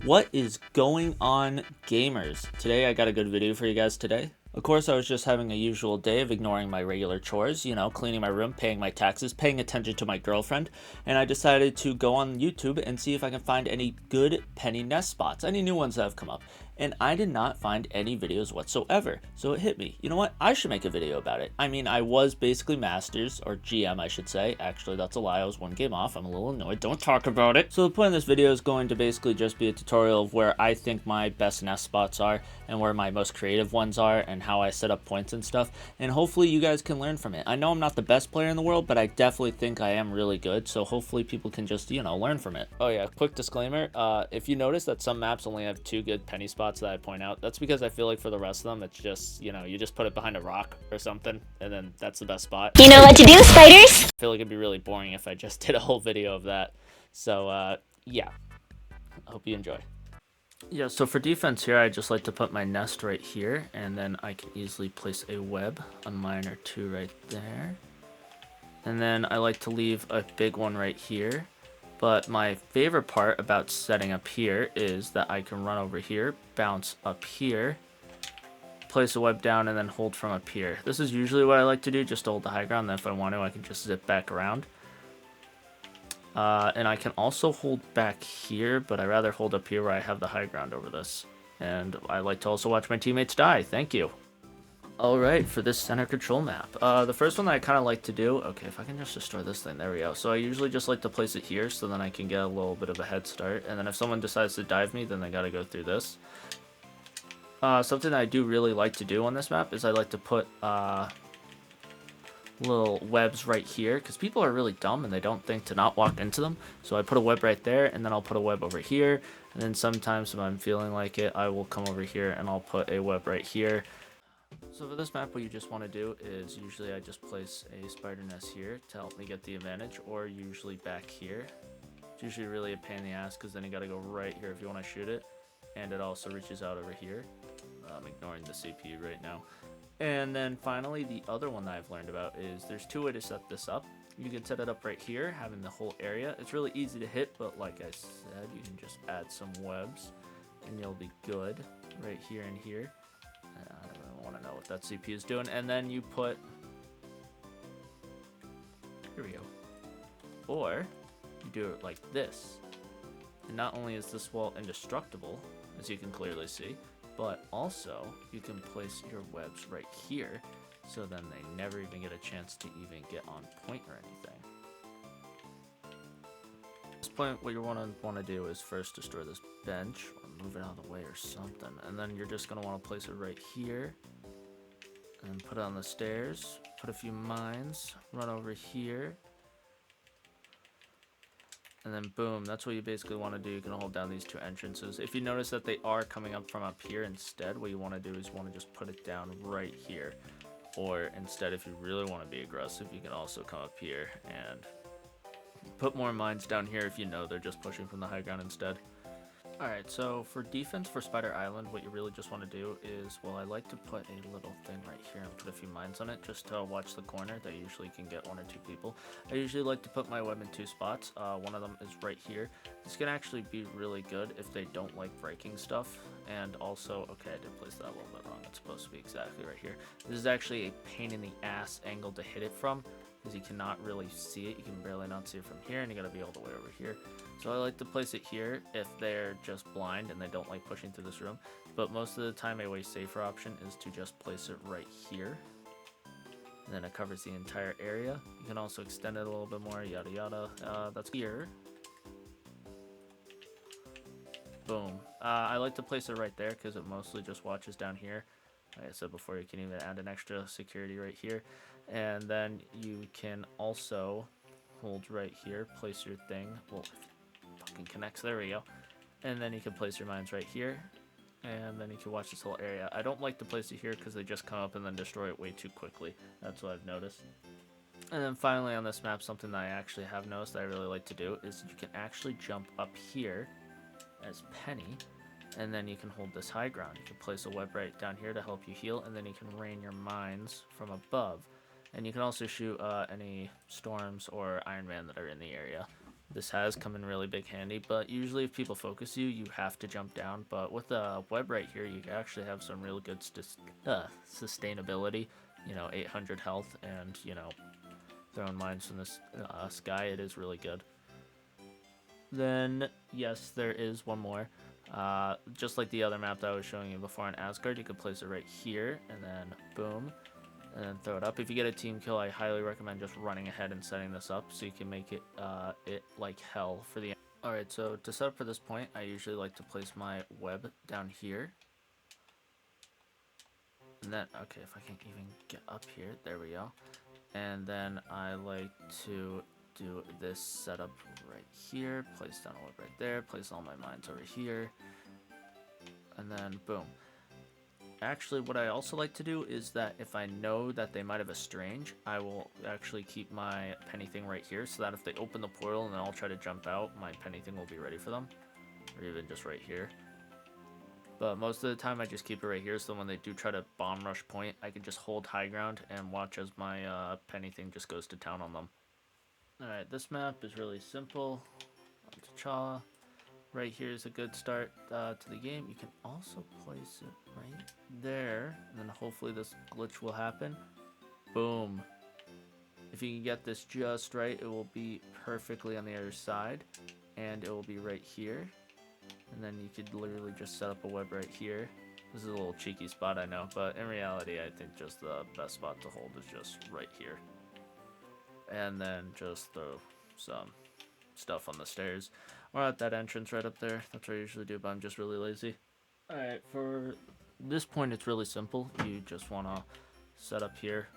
What is going on, gamers? Today I got a good video for you guys today. Of course, I was just having a usual day of ignoring my regular chores, cleaning my room, paying my taxes, paying attention to my girlfriend, and I decided to go on YouTube and see if I can find any good penny nest spots, any new ones that have come up. And I did not find any videos whatsoever. So it hit me. You know what? I should make a video about it. I mean, I was basically Masters, or GM, I should say. Actually, that's a lie. I was one game off. I'm a little annoyed. Don't talk about it. So the point of this video is going to basically just be a tutorial of where I think my best nest spots are and where my most creative ones are and how I set up points and stuff. And hopefully you guys can learn from it. I know I'm not the best player in the world, but I definitely think I am really good. So hopefully people can just, learn from it. Oh yeah, quick disclaimer. If you notice that some maps only have 2 good penny spots that I point out, that's because I feel like for the rest of them it's just, you just put it behind a rock or something and then that's the best spot. You know what to do, spiders? I feel like it'd be really boring if I just did a whole video of that. So yeah, I hope you enjoy. Yeah, so for defense here, I just like to put my nest right here, and then I can easily place a web, a mine or 2 right there. And then I like to leave a big one right here. But my favorite part about setting up here is that I can run over here, bounce up here, place a web down, and then hold from up here. This is usually what I like to do, just to hold the high ground. Then if I want to, I can just zip back around. And I can also hold back here, but I rather hold up here where I have the high ground over this. And I like to also watch my teammates die. Thank you. Alright, for this center control map. The first one that I kind of like to do... Okay, if I can just destroy this thing. There we go. So I usually just like to place it here, so then I can get a little bit of a head start. And then if someone decides to dive me, then they gotta go through this. Something that I do really like to do on this map is I like to put little webs right here, because people are really dumb and they don't think to not walk into them. So I put a web right there, and then I'll put a web over here. And then sometimes if I'm feeling like it, I will come over here and I'll put a web right here. So for this map, what you just want to do is usually I just place a spider nest here to help me get the advantage, or usually back here. It's usually really a pain in the ass because then you got to go right here if you want to shoot it, and it also reaches out over here. I'm ignoring the CPU right now. And then finally, the other one that I've learned about is there's 2 ways to set this up. You can set it up right here, having the whole area. It's really easy to hit, but like I said, you can just add some webs and you'll be good right here and here. I don't really want to know what that CPU is doing. And then you put... Here we go. Or you do it like this. And not only is this wall indestructible, as you can clearly see, but also you can place your webs right here, so then they never even get a chance to even get on point or anything. At this point, what you want to do is first destroy this bench, or move it out of the way or something, and then you're just going to want to place it right here, and put it on the stairs, put a few mines, run over here, and then boom, that's what you basically want to do. You can hold down these 2 entrances. If you notice that they are coming up from up here instead, what you want to do is you want to just put it down right here. Or instead, if you really want to be aggressive, you can also come up here and put more mines down here if you know they're just pushing from the high ground instead. Alright, so for defense for Spider Island, what you really just want to do is, well, I like to put a little thing right here and put a few mines on it just to watch the corner. That usually can get 1 or 2 people. I usually like to put my web in 2 spots. One of them is right here. This can actually be really good if they don't like breaking stuff. And also, okay, I did place that a little bit wrong. It's supposed to be exactly right here. This is actually a pain in the ass angle to hit it from, because you cannot really see it. You can barely not see it from here, and you gotta be all the way over here. So I like to place it here if they're just blind and they don't like pushing through this room. But most of the time, a way safer option is to just place it right here. And then it covers the entire area. You can also extend it a little bit more, yada yada. That's here. Boom. I like to place it right there because it mostly just watches down here. Like I said before, you can even add an extra security right here. And then you can also hold right here, place your thing. Well, if it fucking connects, there we go. And then you can place your mines right here. And then you can watch this whole area. I don't like to place it here because they just come up and then destroy it way too quickly. That's what I've noticed. And then finally on this map, something that I actually have noticed that I really like to do is you can actually jump up here as Penny, and then you can hold this high ground. You can place a web right down here to help you heal, and then you can rain your mines from above. And you can also shoot any storms or Iron Man that are in the area. This has come in really big handy, but usually if people focus you, you have to jump down. But with a web right here, you actually have some real good sustainability. 800 health, and throwing mines from this sky, it is really good. Then, yes, there is one more. Just like the other map that I was showing you before in Asgard, you could place it right here, and then boom, and then throw it up. If you get a team kill, I highly recommend just running ahead and setting this up so you can make it like hell for the. Alright, so to set up for this point, I usually like to place my web down here. And then, okay, if I can even get up here, there we go. And then I like to do this setup right here, place down a web right there, place all my mines over here, and then boom. Actually, what I also like to do is that if I know that they might have a strange, I will actually keep my penny thing right here so that if they open the portal and then I'll try to jump out, my penny thing will be ready for them, or even just right here. But most of the time I just keep it right here so when they do try to bomb rush point, I can just hold high ground and watch as my penny thing just goes to town on them. Alright, this map is really simple. On T'Challa. Right here is a good start to the game. You can also place it right there, and then hopefully this glitch will happen. Boom. If you can get this just right, it will be perfectly on the other side, and it will be right here. And then you could literally just set up a web right here. This is a little cheeky spot, I know, but in reality, I think just the best spot to hold is just right here. And then just throw some stuff on the stairs or at that entrance right up there. That's what I usually do, but I'm just really lazy. Alright, for this point, it's really simple. You just want to set up here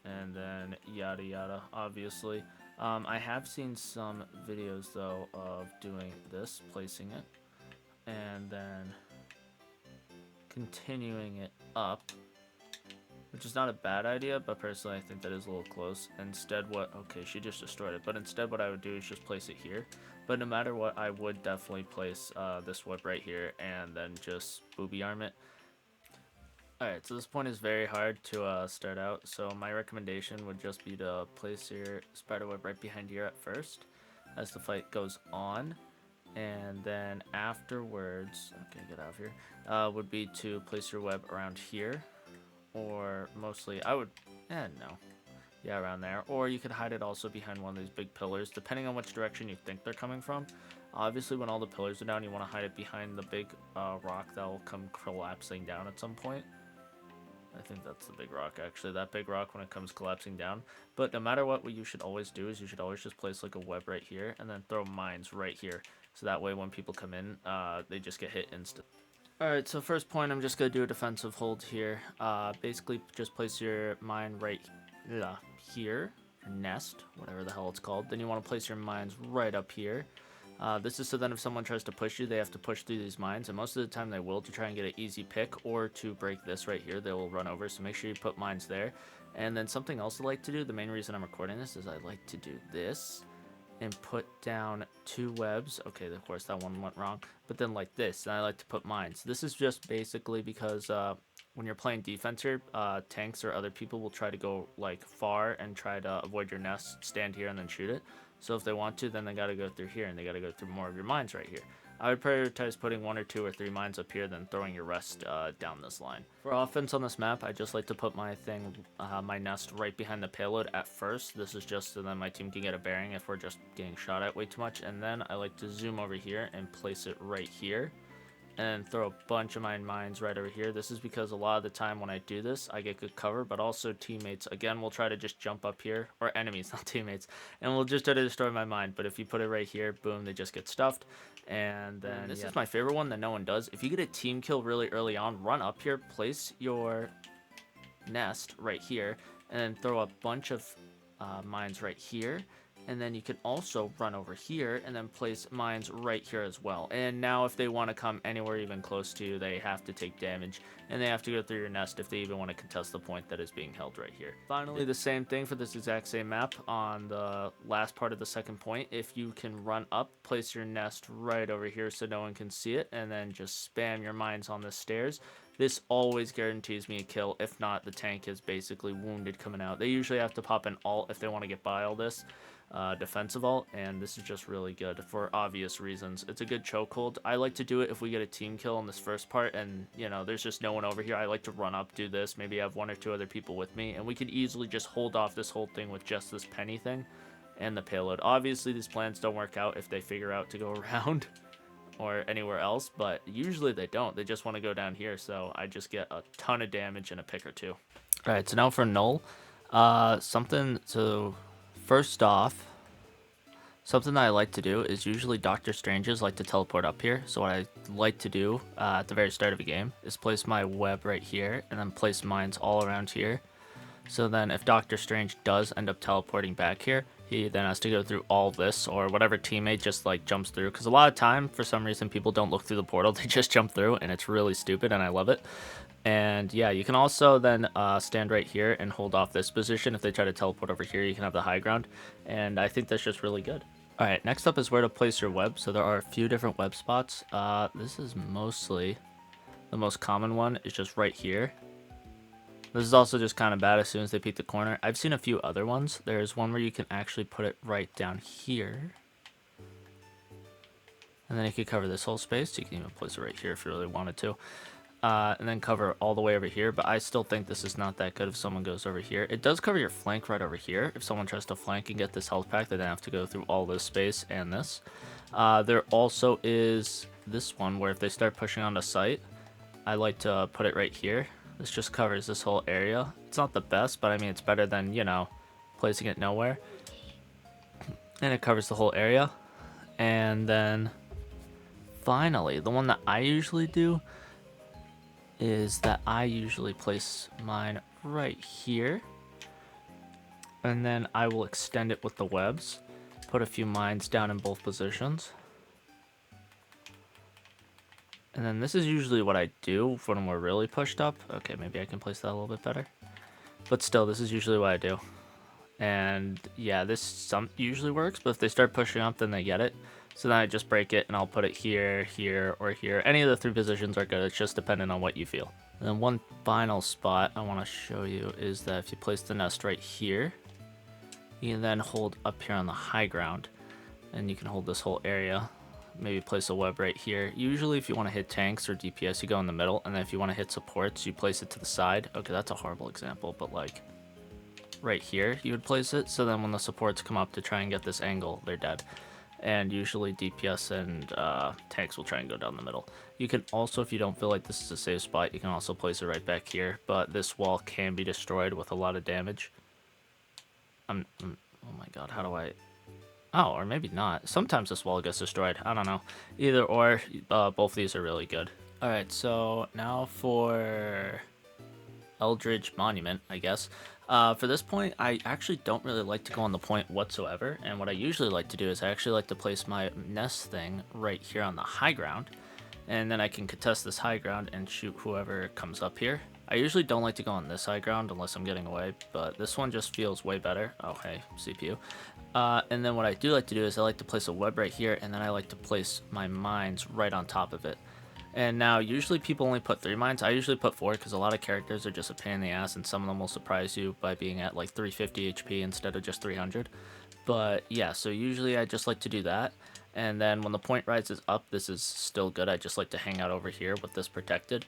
and then yada yada, obviously. I have seen some videos though of doing this, placing it, and then continuing it up, which is not a bad idea, but personally I think that is a little close. Instead okay, she just destroyed it, but instead what I would do is just place it here. But no matter what, I would definitely place this web right here and then just booby arm it. Alright, so this point is very hard to start out, so my recommendation would just be to place your spiderweb right behind here at first as the fight goes on, and then afterwards, okay, get out of here, would be to place your web around here, or mostly, around there, or you could hide it also behind one of these big pillars, depending on which direction you think they're coming from. Obviously, when all the pillars are down, you want to hide it behind the big rock that will come collapsing down at some point. I think that's the big rock, actually. That big rock when it comes collapsing down. But no matter what you should always do is you should always just place like a web right here and then throw mines right here. So that way when people come in, they just get hit instant. Alright, so first point, I'm just going to do a defensive hold here. Basically, just place your mine right here. Nest, whatever the hell it's called. Then you want to place your mines right up here. This is so then if someone tries to push you, they have to push through these mines, and most of the time they will to try and get an easy pick, or to break this right here, they will run over, so make sure you put mines there. And then something else I like to do, the main reason I'm recording this, is I like to do this, and put down 2 webs. Okay, of course that one went wrong, but then like this, and I like to put mines. This is just basically because when you're playing defense here, tanks or other people will try to go like far and try to avoid your nest, stand here and then shoot it. So if they want to, then they gotta go through here, and they gotta go through more of your mines right here. I would prioritize putting 1 or 2 or 3 mines up here, then throwing your rest down this line. For offense on this map, I just like to put my nest right behind the payload at first. This is just so then my team can get a bearing if we're just getting shot at way too much. And then I like to zoom over here and place it right here, and throw a bunch of my mines right over here. This is because a lot of the time when I do this, I get good cover, but also teammates, again, will try to just jump up here, or enemies, not teammates, and will just try to destroy my mine. But if you put it right here, boom, they just get stuffed. And then this is my favorite one that no one does. If you get a team kill really early on, run up here, place your nest right here, and then throw a bunch of mines right here. And then you can also run over here and then place mines right here as well. And now if they want to come anywhere even close to you, they have to take damage, and they have to go through your nest if they even want to contest the point that is being held right here. Finally, the same thing for this exact same map on the last part of the second point. If you can run up, place your nest right over here so no one can see it, and then just spam your mines on the stairs. This always guarantees me a kill. If not, the tank is basically wounded coming out. They usually have to pop an ult if they want to get by all this. defensive ult, and this is just really good for obvious reasons. It's a good chokehold. I like to do it if we get a team kill in this first part and, you know, there's just no one over here. I like to run up, do this, maybe have 1 or 2 other people with me, and we could easily just hold off this whole thing with just this Penny thing and the payload. Obviously, these plans don't work out if they figure out to go around or anywhere else, but usually they don't. They just want to go down here, so I just get a ton of damage in a pick or two. All right, so now for null. First off, something that I like to do is usually Doctor Stranges like to teleport up here. So what I like to do at the very start of a game is place my web right here and then place mines all around here. So then if Doctor Strange does end up teleporting back here, he then has to go through all this, or whatever teammate just like jumps through. Because a lot of time, for some reason, people don't look through the portal. They just jump through, and it's really stupid, and I love it. And yeah, you can also then stand right here and hold off this position. If they try to teleport over here, you can have the high ground. And I think that's just really good. All right, next up is where to place your web. So there are a few different web spots. This is mostly the most common one is just right here. This is also just kind of bad as soon as they peek the corner. I've seen a few other ones. There's one where you can actually put it right down here. And then you could cover this whole space. You can even place it right here if you really wanted to. And then cover all the way over here. But I still think this is not that good if someone goes over here. It does cover your flank right over here. If someone tries to flank and get this health pack, they then have to go through all this space and this. There also is this one where if they start pushing on the site, I like to put it right here. This just covers this whole area. It's not the best, but I mean, it's better than, you know, placing it nowhere. And it covers the whole area. And then finally, the one that I usually do is that I usually place mine right here. And then I will extend it with the webs. Put a few mines down in both positions. And then this is usually what I do when we're really pushed up. Okay, maybe I can place that a little bit better. But still, this is usually what I do. And yeah, this usually works, but if they start pushing up, then they get it. So then I just break it, and I'll put it here, here, or here. Any of the 3 positions are good. It's just dependent on what you feel. And then one final spot I want to show you is that if you place the nest right here, you can then hold up here on the high ground. And you can hold this whole area. Maybe place a web right here. Usually if you want to hit tanks or DPS, you go in the middle, and then if you want to hit supports, you place it to the side. Okay, that's a horrible example, but like right here you would place it, so then when the supports come up to try and get this angle, they're dead. And usually DPS and tanks will try and go down the middle. You can also, if you don't feel like this is a safe spot, you can also place it right back here, but this wall can be destroyed with a lot of damage. Oh my god, how do I... Oh, or maybe not. Sometimes this wall gets destroyed. I don't know. Either or, both of these are really good. Alright, so now for Eldridge Monument, I guess. For this point, I actually don't really like to go on the point whatsoever. And what I usually like to do is I actually like to place my nest thing right here on the high ground. And then I can contest this high ground and shoot whoever comes up here. I usually don't like to go on this high ground unless I'm getting away, but this one just feels way better. Oh, hey, CPU. And then what I do like to do is I like to place a web right here, and then I like to place my mines right on top of it. And now, usually people only put 3 mines. I usually put 4 because a lot of characters are just a pain in the ass, and some of them will surprise you by being at like 350 HP instead of just 300. But yeah, so usually I just like to do that. And then when the point rises up, this is still good. I just like to hang out over here with this protected.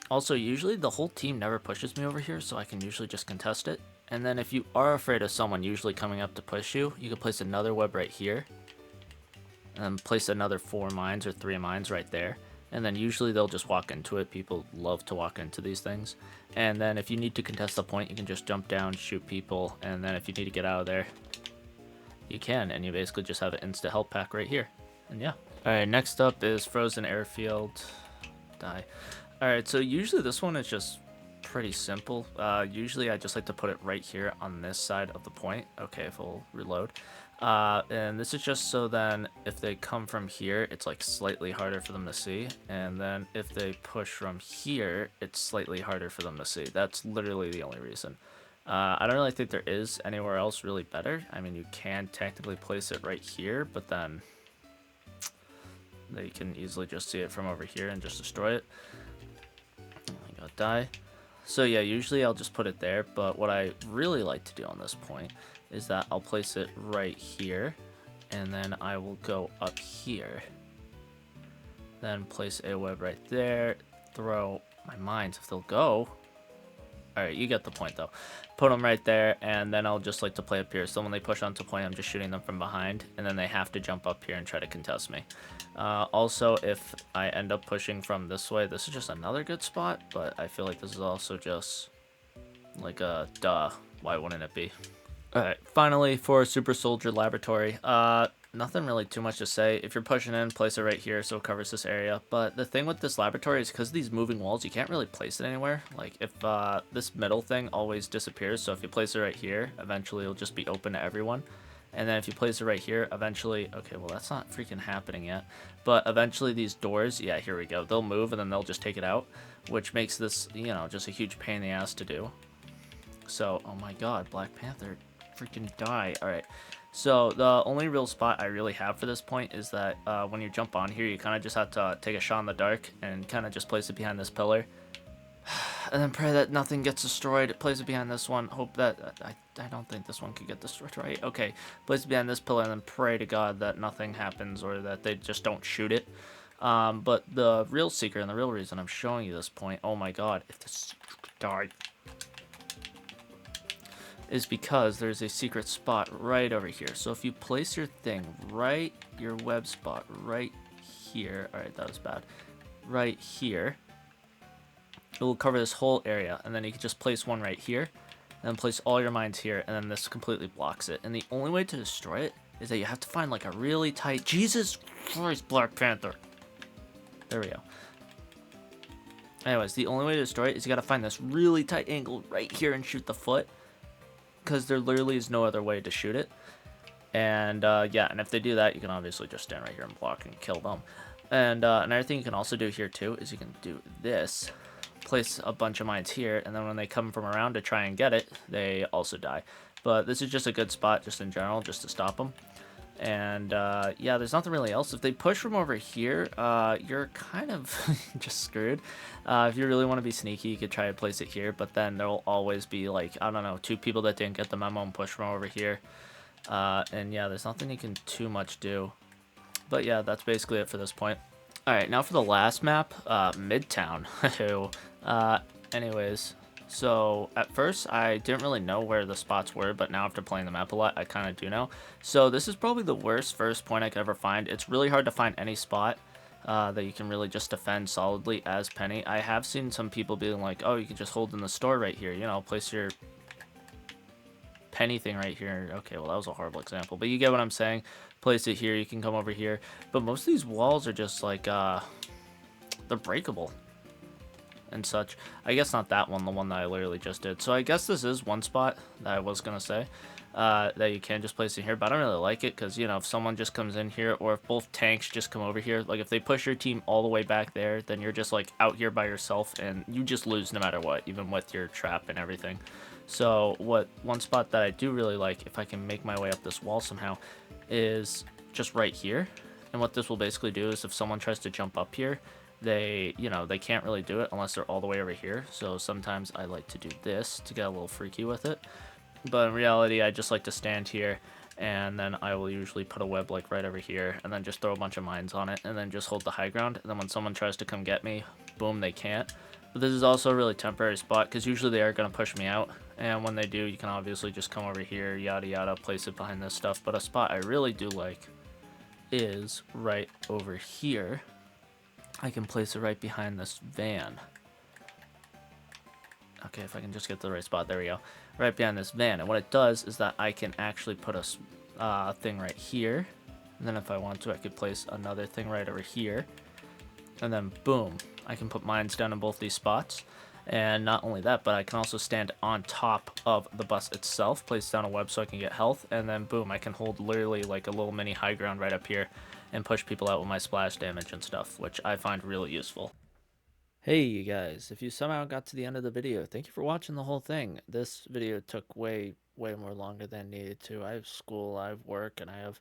Also, usually the whole team never pushes me over here, so I can usually just contest it. And then if you are afraid of someone usually coming up to push you, you can place another web right here. And then place another 4 mines or 3 mines right there. And then usually they'll just walk into it. People love to walk into these things. And then if you need to contest the point, you can just jump down, shoot people. And then if you need to get out of there, you can. And you basically just have an insta health pack right here. And yeah. Alright, next up is Frozen Airfield. Die. Alright, so usually this one is just pretty simple. Usually I just like to put it right here on this side of the point. Okay, if we'll reload. And this is just so then if they come from here, it's like slightly harder for them to see. And then if they push from here, it's slightly harder for them to see. That's literally the only reason. I don't really think there is anywhere else really better. I mean, you can technically place it right here, but then they can easily just see it from over here and just destroy it. Oh my god, die. So yeah, usually I'll just put it there, but what I really like to do on this point is that I'll place it right here, and then I will go up here. Then place a web right there, throw my mines if they'll go. Alright, you get the point though. Put them right there, and then I'll just like to play up here. So when they push onto point, I'm just shooting them from behind, and then they have to jump up here and try to contest me. Also, if I end up pushing from this way, this is just another good spot, but I feel like this is also just like a duh. Why wouldn't it be? Alright, finally for Super Soldier Laboratory. Nothing really too much to say. If you're pushing in, place it right here so it covers this area. But the thing with this laboratory is because these moving walls, you can't really place it anywhere. Like, if this middle thing always disappears, so if you place it right here, eventually it'll just be open to everyone. And then if you place it right here, eventually... Okay, well, that's not freaking happening yet. But eventually these doors, yeah, here we go. They'll move, and then they'll just take it out, which makes this, you know, just a huge pain in the ass to do. So, oh my god, Black Panther, freaking die. Alright, so the only real spot I really have for this point is that when you jump on here, you kind of just have to take a shot in the dark and kind of just place it behind this pillar. And then pray that nothing gets destroyed. Place it behind this one. Hope that... I don't think this one could get destroyed, right? Okay, place it behind this pillar and then pray to God that nothing happens or that they just don't shoot it. But the real secret and the real reason I'm showing you this point... Oh my god, if this died... is because there's a secret spot right over here. So if you place your thing right, your web spot right here, all right, that was bad, right here, it will cover this whole area, and then you can just place one right here, and then place all your mines here, and then this completely blocks it. And the only way to destroy it is that you have to find like a really tight... Jesus Christ, Black Panther. There we go. Anyways, the only way to destroy it is you gotta find this really tight angle right here and shoot the foot, because there literally is no other way to shoot it. And yeah, and if they do that, you can obviously just stand right here and block and kill them. And another thing you can also do here too is you can do this, place a bunch of mines here, and then when they come from around to try and get it, they also die. But this is just a good spot just in general, just to stop them. And yeah, there's nothing really else. If they push from over here, you're kind of just screwed. If you really want to be sneaky, you could try to place it here, but then there'll always be like, I don't know, 2 people that didn't get the memo and push from over here. And yeah, there's nothing you can too much do. But yeah, that's basically it for this point. Alright, now for the last map, Midtown. Anyways, so at first I didn't really know where the spots were, but now after playing the map a lot, I kind of do know. So this is probably the worst first point I could ever find. It's really hard to find any spot that you can really just defend solidly as Penny. I have seen some people being like, oh, you can just hold in the store right here, you know, place your Penny thing right here. Okay, well, that was a horrible example, but you get what I'm saying. Place it here, you can come over here. But most of these walls are just like, they're breakable and such. I guess not that one, the one that I literally just did. So I guess this is one spot that I was gonna say that you can just place in here, but I don't really like it because, you know, if someone just comes in here, or if both tanks just come over here, like if they push your team all the way back there, then you're just like out here by yourself and you just lose no matter what, even with your trap and everything. So one spot that I do really like, if I can make my way up this wall somehow, is just right here. And what this will basically do is if someone tries to jump up here, they can't really do it unless they're all the way over here. So sometimes I like to do this to get a little freaky with it, but in reality I just like to stand here, and then I will usually put a web like right over here, and then just throw a bunch of mines on it, and then just hold the high ground, and then when someone tries to come get me, boom, they can't. But this is also a really temporary spot because usually they are going to push me out, and when they do, you can obviously just come over here, yada yada, place it behind this stuff. But a spot I really do like is right over here. I can place it right behind this van. Okay, if I can just get to the right spot, there we go. Right behind this van, and what it does is that I can actually put a thing right here, and then if I want to, I could place another thing right over here, and then boom, I can put mines down in both these spots. And not only that, but I can also stand on top of the bus itself, place down a web so I can get health, and then boom, I can hold literally like a little mini high ground right up here and push people out with my splash damage and stuff, which I find really useful. Hey you guys, if you somehow got to the end of the video, thank you for watching the whole thing. This video took way more longer than needed to. I have school, I have work, and I have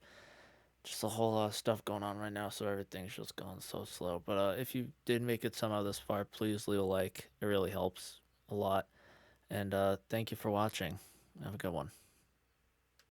just a whole lot of stuff going on right now, so everything's just going so slow. But if you did make it somehow this far, please leave a like. It really helps. a lot. And thank you for watching. Have a good one.